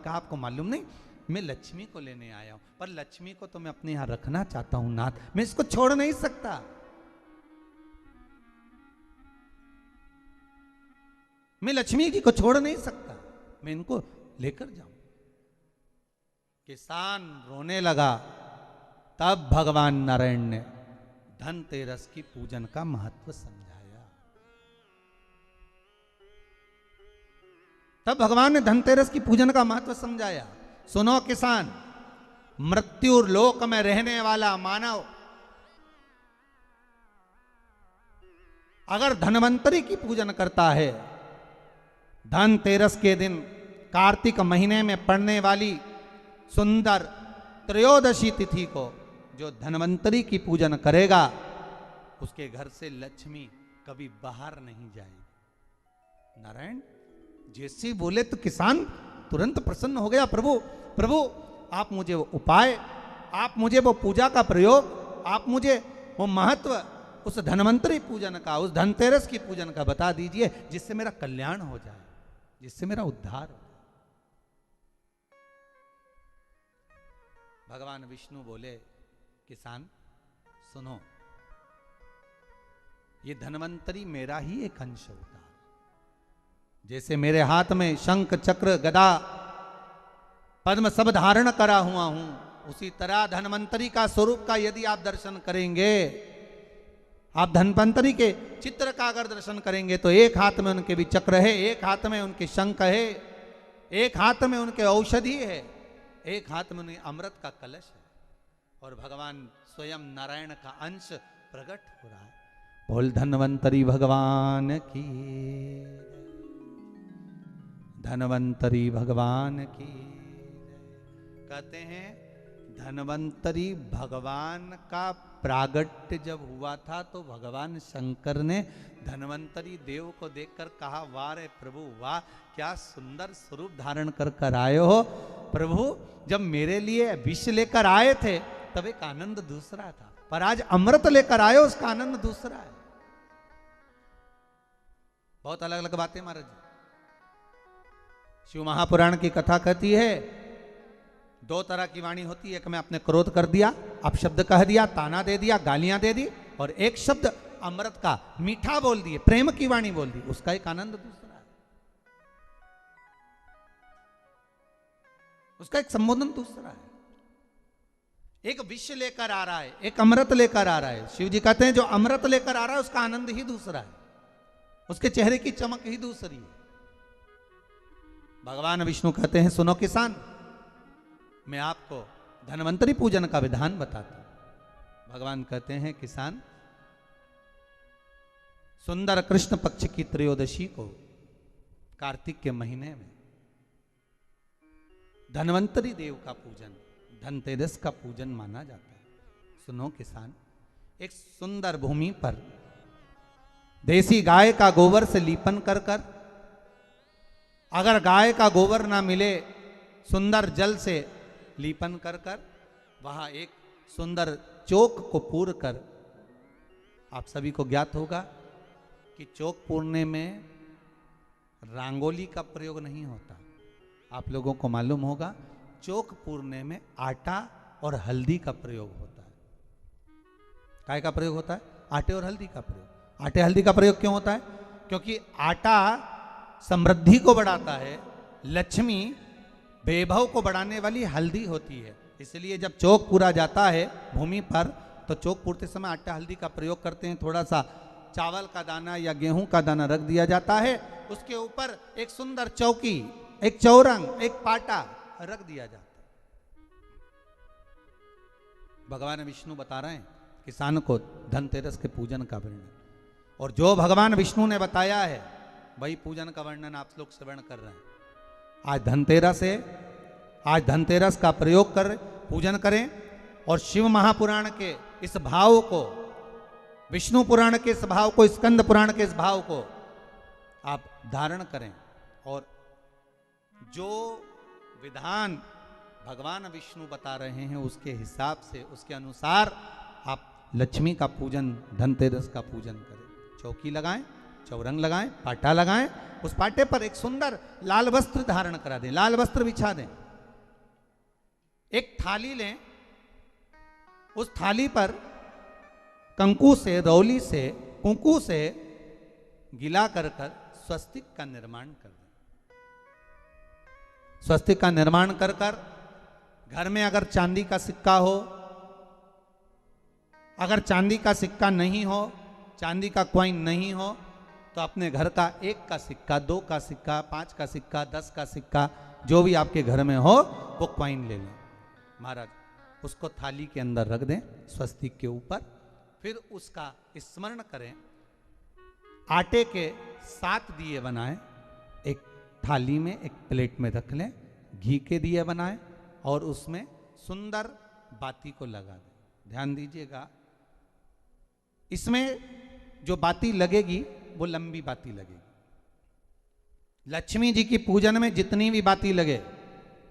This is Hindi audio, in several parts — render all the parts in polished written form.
कहा आपको मालूम नहीं, मैं लक्ष्मी को लेने आया हूं, पर लक्ष्मी को तो मैं अपने यहां रखना चाहता हूं नाथ, मैं इसको छोड़ नहीं सकता। मैं लक्ष्मी जी को छोड़ नहीं सकता, मैं इनको लेकर जाऊं। किसान रोने लगा। तब भगवान नारायण ने धनतेरस की पूजन का महत्व समझाया। तब भगवान ने धनतेरस की पूजन का महत्व समझाया। सुनो किसान, मृत्यु लोक में रहने वाला मानव अगर धनवंतरी की पूजन करता है, धनतेरस के दिन कार्तिक महीने में पड़ने वाली सुंदर त्रयोदशी तिथि को जो धनवंतरी की पूजन करेगा, उसके घर से लक्ष्मी कभी बाहर नहीं जाएगी। नारायण जैसे बोले तो किसान तुरंत प्रसन्न हो गया। प्रभु प्रभु आप मुझे वो उपाय, आप मुझे वो पूजा का प्रयोग, आप मुझे वो महत्व उस धनवंतरी पूजन का, उस धनतेरस की पूजन का बता दीजिए, जिससे मेरा कल्याण हो जाए, जिससे मेरा उद्धार हो। भगवान विष्णु बोले, किसान सुनो, ये धनवंतरी मेरा ही एक अंश होता है। जैसे मेरे हाथ में शंख चक्र गदा पद्म सब धारण करा हुआ हूं, उसी तरह धनवंतरी का स्वरूप का यदि आप दर्शन करेंगे, आप धनवंतरी के चित्र का अगर दर्शन करेंगे, तो एक हाथ में उनके भी चक्र है, एक हाथ में उनके शंख है, एक हाथ में उनके औषधि है, एक हाथ में उनके अमृत का कलश है, और भगवान स्वयं नारायण का अंश प्रकट हो रहा है। बोल धनवंतरी भगवान की, धनवंतरी भगवान की। कहते हैं धनवंतरी भगवान का प्रागट्य जब हुआ था, तो भगवान शंकर ने धनवंतरी देव को देखकर कहा, वाह रे प्रभु वाह, क्या सुंदर स्वरूप धारण कर कर आए हो। प्रभु जब मेरे लिए विष लेकर आए थे तब एक आनंद दूसरा था, पर आज अमृत लेकर आए हो, उसका आनंद दूसरा है। बहुत अलग अलग बातें महाराज जी। शिव महापुराण की कथा कहती है, दो तरह की वाणी होती है, एक में आपने क्रोध कर दिया, आप शब्द कह दिया, ताना दे दिया, गालियां दे दी, और एक शब्द अमृत का मीठा बोल दिए, प्रेम की वाणी बोल दी, उसका एक आनंद दूसरा है, उसका एक संबोधन दूसरा है। एक विष लेकर आ रहा है, एक अमृत लेकर आ रहा है। शिव जी कहते हैं जो अमृत लेकर आ रहा है उसका आनंद ही दूसरा है, उसके चेहरे की चमक ही दूसरी है। भगवान विष्णु कहते हैं, सुनो किसान, मैं आपको धनवंतरी पूजन का विधान बताता हूं। भगवान कहते हैं, किसान सुंदर कृष्ण पक्ष की त्रयोदशी को कार्तिक के महीने में धनवंतरी देव का पूजन, धनतेरस का पूजन माना जाता है। सुनो किसान, एक सुंदर भूमि पर देसी गाय का गोबर से लीपन कर कर, अगर गाय का गोबर ना मिले, सुंदर जल से लीपन कर कर वहां एक सुंदर चौक को पूर कर, आप सभी को ज्ञात होगा कि चौक पूरने में रंगोली का प्रयोग नहीं होता। आप लोगों को मालूम होगा चौक पूरने में आटा और हल्दी का प्रयोग होता है। काय का प्रयोग होता है? आटे और हल्दी का प्रयोग। आटे हल्दी का प्रयोग क्यों होता है? क्योंकि आटा समृद्धि को बढ़ाता है, लक्ष्मी वैभव को बढ़ाने वाली हल्दी होती है। इसलिए जब चौक पूरा जाता है भूमि पर, तो चौक पूरते समय आटा हल्दी का प्रयोग करते हैं। थोड़ा सा चावल का दाना या गेहूं का दाना रख दिया जाता है, उसके ऊपर एक सुंदर चौकी, एक चौरंग, एक पाटा रख दिया जाता है। भगवान विष्णु बता रहे हैं किसान को धनतेरस के पूजन का वर्णन, और जो भगवान विष्णु ने बताया है वही पूजन का वर्णन आप लोग श्रवण कर रहे हैं। आज धनतेरस है, आज धनतेरस का प्रयोग कर पूजन करें, और शिव महापुराण के इस भाव को, विष्णु पुराण के इस भाव को, स्कंद पुराण के इस भाव को आप धारण करें, और जो विधान भगवान विष्णु बता रहे हैं उसके हिसाब से, उसके अनुसार आप लक्ष्मी का पूजन, धनतेरस का पूजन करें। चौकी लगाएं, चौरंग लगाएं, पाटा लगाएं, उस पाटे पर एक सुंदर लाल वस्त्र धारण करा दें, लाल वस्त्र बिछा दें। एक थाली लें, उस थाली पर कंकु से, रौली से, कुंकू से गिला कर स्वस्तिक का निर्माण कर दें। स्वस्तिक का निर्माण कर घर में अगर चांदी का सिक्का हो, अगर चांदी का सिक्का नहीं हो, चांदी का कॉइन नहीं हो, तो अपने घर का 1 का सिक्का, 2 का सिक्का, 5 का सिक्का, 10 का सिक्का, जो भी आपके घर में हो वो कॉइन ले लें महाराज, उसको थाली के अंदर रख दें स्वस्तिक के ऊपर। फिर उसका स्मरण करें, आटे के 7 दिए बनाएं, एक थाली में, एक प्लेट में रख लें, घी के दिए बनाएं और उसमें सुंदर बाती को लगा दें। ध्यान दीजिएगा, इसमें जो बाती लगेगी वो लंबी बाती लगेगी। लक्ष्मी जी की पूजन में जितनी भी बाती लगे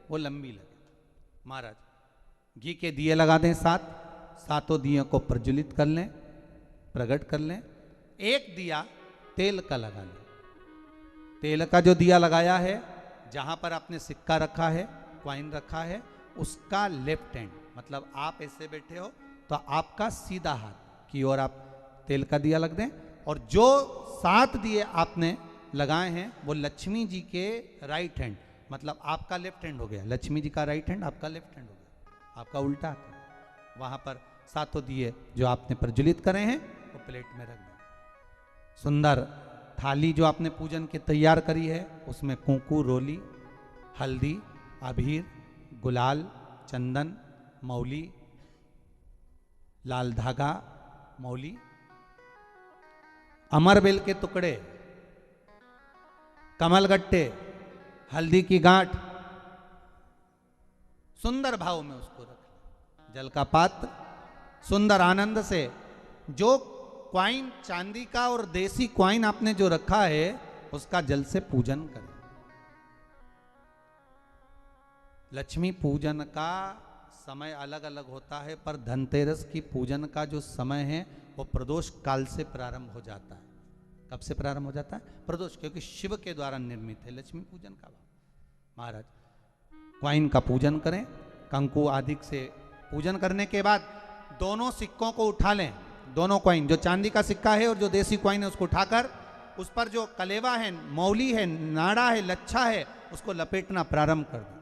वो लंबी लगे। महाराज घी के दिए लगा दें 7, 7 दियों को प्रज्वलित कर लें, प्रकट कर लें। एक दिया तेल का लगा लें। तेल का जो दिया लगाया है, जहां पर आपने सिक्का रखा है, कॉइन रखा है, उसका लेफ्ट हैंड, मतलब आप ऐसे बैठे हो तो आपका सीधा हाथ की ओर आप तेल का दिया लग दें। और जो 7 दिए आपने लगाए हैं वो लक्ष्मी जी के राइट हैंड, मतलब आपका लेफ्ट हैंड हो गया, लक्ष्मी जी का राइट हैंड, आपका लेफ्ट हैंड हो गया, आपका उल्टा हाथ। वहां पर 7 दिए जो आपने प्रज्वलित करे हैं वो प्लेट में रख दें। सुंदर थाली जो आपने पूजन की तैयार करी है, उसमें कुंकू, रोली, हल्दी, अबीर, गुलाल, चंदन, मौली, लाल धागा, मौली, अमरबेल के टुकड़े, कमलगट्टे, हल्दी की गांठ, सुंदर भाव में उसको रख। जल का पात्र सुंदर आनंद से, जो क्वाइन चांदी का और देसी क्वाइन आपने जो रखा है उसका जल से पूजन करें। लक्ष्मी पूजन का समय अलग अलग होता है, पर धनतेरस की पूजन का जो समय है वो प्रदोष काल से प्रारंभ हो जाता है। कब से प्रारंभ हो जाता है? प्रदोष, क्योंकि शिव के द्वारा निर्मित है लक्ष्मी पूजन का। महाराज क्वाइन का पूजन करें, कंकु आदि से पूजन करने के बाद दोनों सिक्कों को उठा लें। दोनों क्वाइन, जो चांदी का सिक्का है और जो देसी क्वाइन है, उसको उठाकर उस पर जो कलेवा है, मौली है, नाड़ा है, लच्छा है, उसको लपेटना प्रारंभ कर दें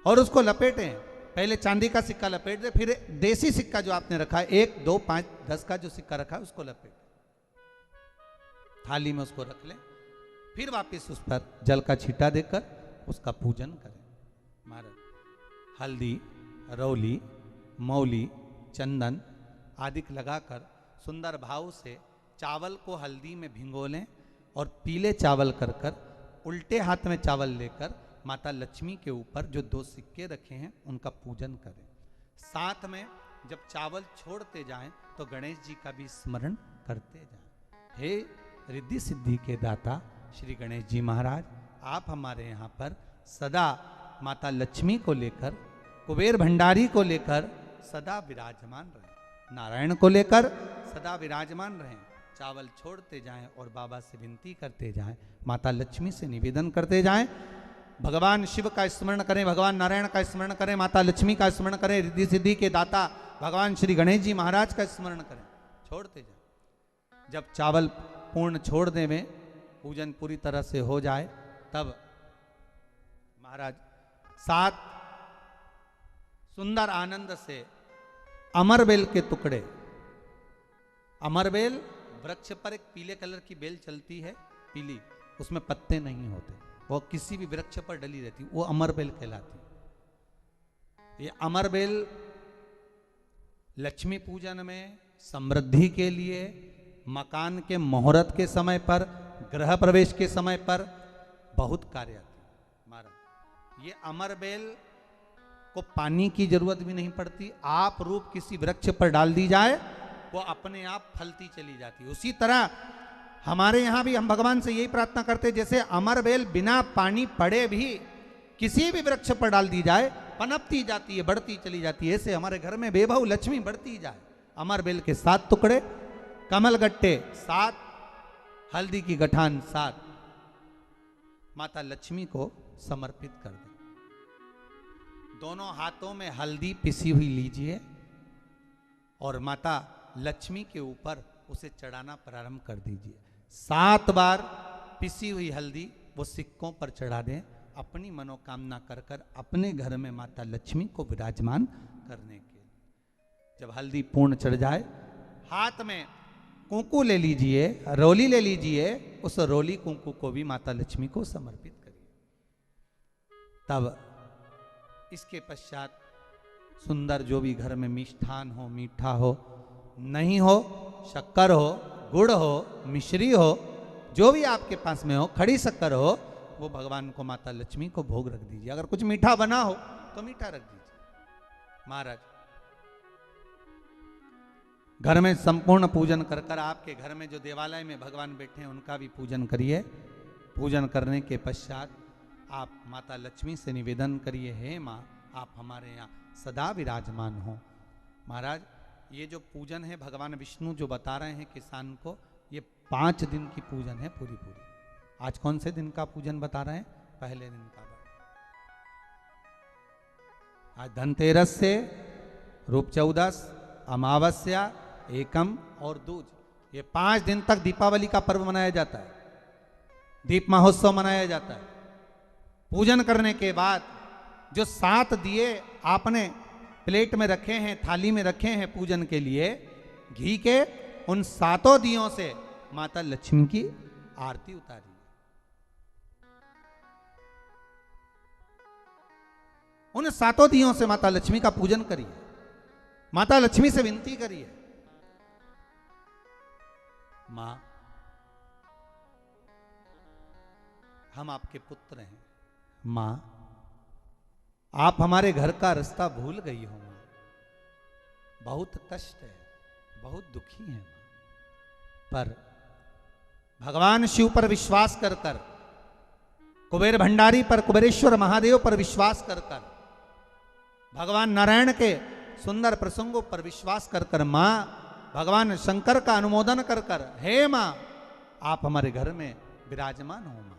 और उसको लपेटें। पहले चांदी का सिक्का लपेट दे, फिर देसी सिक्का जो आपने रखा है 1, 2, 5, 10 का जो सिक्का रखा है उसको लपेट थाली में उसको रख लें। फिर वापस उस पर जल का छींटा देकर उसका पूजन करें। महाराज हल्दी, रौली, मौली, चंदन आदि लगाकर सुंदर भाव से चावल को हल्दी में भिगो लें और पीले चावल कर उल्टे हाथ में चावल लेकर माता लक्ष्मी के ऊपर जो 2 सिक्के रखे हैं उनका पूजन करें। साथ में जब चावल छोड़ते जाएं तो गणेश जी का भी स्मरण करते जाएं। हे रिद्धि सिद्धि के दाता श्री गणेश जी महाराज, आप हमारे यहाँ पर सदा माता लक्ष्मी को लेकर, कुबेर भंडारी को लेकर सदा विराजमान रहें, नारायण को लेकर सदा विराजमान रहें। चावल छोड़ते जाएं और बाबा से विनती करते जाएं, माता लक्ष्मी से निवेदन करते जाएं। भगवान शिव का स्मरण करें, भगवान नारायण का स्मरण करें, माता लक्ष्मी का स्मरण करें, रिद्धि सिद्धि के दाता भगवान श्री गणेश जी महाराज का स्मरण करें, छोड़ते जाएं। जब चावल पूर्ण छोड़ दे में पूजन पूरी तरह से हो जाए, तब महाराज 7 सुंदर आनंद से अमरबेल के टुकड़े, अमरबेल वृक्ष पर एक पीले कलर की बेल चलती है, पीली, उसमें पत्ते नहीं होते, वो किसी भी वृक्ष पर डली रहती, वो अमरबेल कहलाती। ये अमरबेल लक्ष्मी पूजन में, समृद्धि के लिए, मकान के मुहूर्त के समय पर, गृह प्रवेश के समय पर बहुत कार्य आती है। महाराज ये अमरबेल को पानी की जरूरत भी नहीं पड़ती, आप रूप किसी वृक्ष पर डाल दी जाए वो अपने आप फलती चली जाती है। उसी तरह हमारे यहाँ भी हम भगवान से यही प्रार्थना करते हैं, जैसे अमरबेल बिना पानी पड़े भी किसी भी वृक्ष पर डाल दी जाए पनपती जाती है, बढ़ती चली जाती है, ऐसे हमारे घर में बेभव लक्ष्मी बढ़ती जाए। अमरबेल के 7 टुकड़े, कमलगट्टे 7, हल्दी की गठान 7 माता लक्ष्मी को समर्पित कर दें। दोनों हाथों में हल्दी पिसी हुई लीजिए और माता लक्ष्मी के ऊपर उसे चढ़ाना प्रारंभ कर दीजिए। 7 बार पिसी हुई हल्दी वो सिक्कों पर चढ़ा दें, अपनी मनोकामना कर कर अपने घर में माता लक्ष्मी को विराजमान करने के। जब हल्दी पूर्ण चढ़ जाए, हाथ में कुंकू ले लीजिए, रोली ले लीजिए, उस रोली कुंकू को भी माता लक्ष्मी को समर्पित करिए। तब इसके पश्चात सुंदर जो भी घर में मिष्ठान हो, मीठा हो, नहीं हो, शक्कर हो, गुड़ हो, मिश्री हो, जो भी आपके पास में हो, खड़ी शक्कर हो, वो भगवान को माता लक्ष्मी को भोग रख दीजिए। अगर कुछ मीठा बना हो तो मीठा रख दीजिए। महाराज घर में संपूर्ण पूजन कर कर आपके घर में जो देवालय में भगवान बैठे हैं उनका भी पूजन करिए। पूजन करने के पश्चात आप माता लक्ष्मी से निवेदन करिए, हे माँ आप हमारे यहाँ सदा विराजमान हो। महाराज ये जो पूजन है भगवान विष्णु जो बता रहे हैं किसान को, ये 5 दिन की पूजन है पूरी। आज कौन से दिन का पूजन बता रहे हैं? पहले दिन का। आज धनतेरस से रूप चौदस, अमावस्या, एकम और दूज, ये 5 दिन तक दीपावली का पर्व मनाया जाता है, दीप महोत्सव मनाया जाता है। पूजन करने के बाद जो 7 दिए आपने प्लेट में रखे हैं, थाली में रखे हैं पूजन के लिए, घी के, उन 7 दियों से माता लक्ष्मी की आरती उतारिए। उन 7 दियों से माता लक्ष्मी का पूजन करिए। माता लक्ष्मी से विनती करिए, मां हम आपके पुत्र हैं, मां आप हमारे घर का रास्ता भूल गई हो, मां बहुत कष्ट है, बहुत दुखी है। पर भगवान शिव पर विश्वास कर कर, कुबेर भंडारी पर, कुबेरेश्वर महादेव पर विश्वास कर कर, भगवान नारायण के सुंदर प्रसंगों पर विश्वास कर कर, मां भगवान शंकर का अनुमोदन कर कर, हे मां आप हमारे घर में विराजमान हो। मां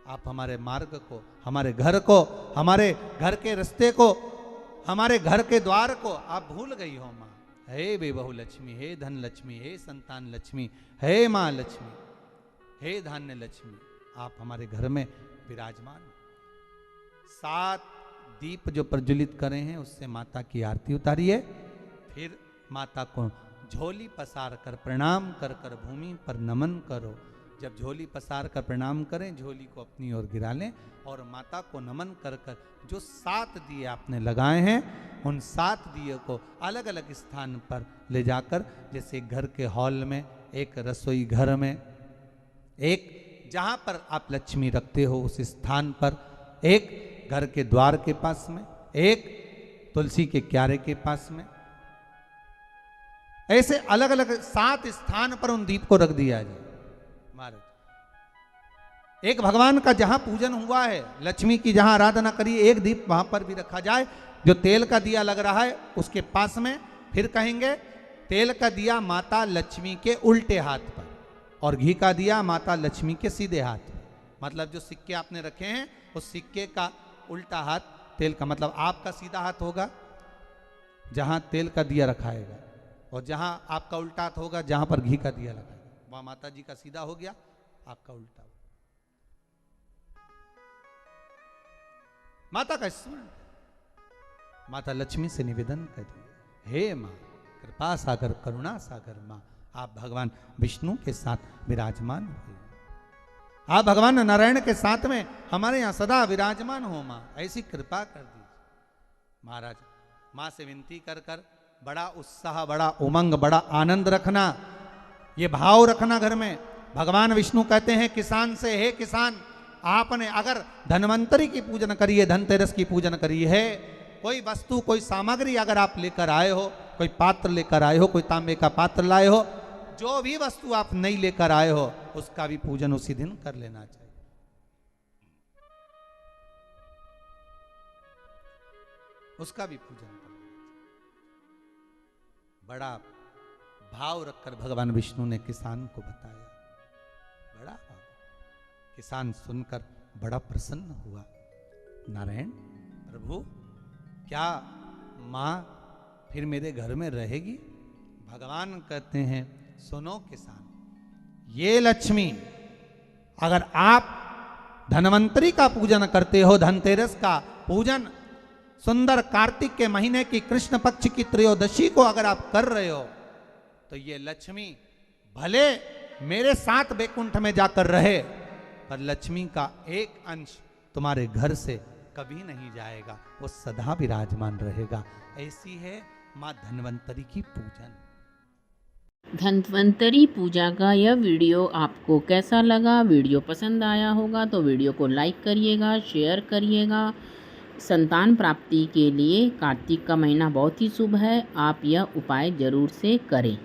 आप हमारे मार्ग को, हमारे घर को, हमारे घर के रास्ते को, हमारे घर के द्वार को आप भूल गई हो। मां हे बेबहू लक्ष्मी, हे धन लक्ष्मी, हे संतान लक्ष्मी, हे मां लक्ष्मी, हे धान्य लक्ष्मी, आप हमारे घर में विराजमान हो। 7 दीप जो प्रज्वलित करे हैं उससे माता की आरती उतारिए। फिर माता को झोली पसार कर प्रणाम कर कर भूमि पर नमन करो। जब झोली पसार कर प्रणाम करें, झोली को अपनी ओर गिरा लें और माता को नमन कर कर जो 7 दिए आपने लगाए हैं, उन 7 दिए को अलग अलग स्थान पर ले जाकर, जैसे घर के हॉल में, एक रसोई घर में, एक जहां पर आप लक्ष्मी रखते हो उस स्थान पर, एक घर के द्वार के पास में, एक तुलसी के क्यारे के पास में, ऐसे अलग अलग 7 स्थान पर उन दीप को रख दिया जाए। महाराज एक भगवान का जहां पूजन हुआ है, लक्ष्मी की जहां आराधना करी, एक दीप वहां पर भी रखा जाए। जो तेल का दिया लग रहा है उसके पास में, फिर कहेंगे तेल का दिया माता लक्ष्मी के उल्टे हाथ पर और घी का दिया माता लक्ष्मी के सीधे हाथ पर। मतलब जो सिक्के आपने रखे हैं उस सिक्के का उल्टा हाथ तेल का, मतलब आपका सीधा हाथ होगा जहां तेल का दिया रखाएगा, और जहां आपका उल्टा हाथ होगा जहां पर घी का दिया लगाएगा, वहां माता जी का सीधा हो गया, आपका उल्टा हो। माता का स्मरण, माता लक्ष्मी से निवेदन करिए, हे मां कृपा सागर, करुणा सागर, मां आप भगवान विष्णु के साथ विराजमान हुए, आप भगवान नारायण के साथ में हमारे यहाँ सदा विराजमान हो। मां ऐसी कृपा कर दीजिए। महाराज मां से विनती कर कर बड़ा उत्साह, बड़ा उमंग, बड़ा आनंद रखना, ये भाव रखना घर में। भगवान विष्णु कहते हैं किसान से, हे किसान आपने अगर धन्वंतरी की पूजन करी है, धनतेरस की पूजन करी है, कोई वस्तु, कोई सामग्री अगर आप लेकर आए हो, कोई पात्र लेकर आए हो, कोई तांबे का पात्र लाए हो, जो भी वस्तु आप नहीं लेकर आए हो उसका भी पूजन उसी दिन कर लेना चाहिए। उसका भी पूजन कर लेना चाहिए। बड़ा भाव रखकर भगवान विष्णु ने किसान को बताया। बड़ा भाग। किसान सुनकर बड़ा प्रसन्न हुआ। नारायण प्रभु, क्या माँ फिर मेरे घर में रहेगी? भगवान कहते हैं, सुनो किसान, ये लक्ष्मी, अगर आप धनवंतरी का पूजन करते हो, धनतेरस का पूजन सुंदर कार्तिक के महीने की कृष्ण पक्ष की त्रयोदशी को अगर आप कर रहे हो, तो ये लक्ष्मी भले मेरे साथ बैकुंठ में जाकर रहे, पर लक्ष्मी का एक अंश तुम्हारे घर से कभी नहीं जाएगा, वो सदा विराजमान रहेगा। ऐसी है माँ धन्वंतरी की पूजन। धन्वंतरी पूजा का यह वीडियो आपको कैसा लगा? वीडियो पसंद आया होगा तो वीडियो को लाइक करिएगा, शेयर करिएगा। संतान प्राप्ति के लिए कार्तिक का महीना बहुत ही शुभ है, आप यह उपाय जरूर से करें।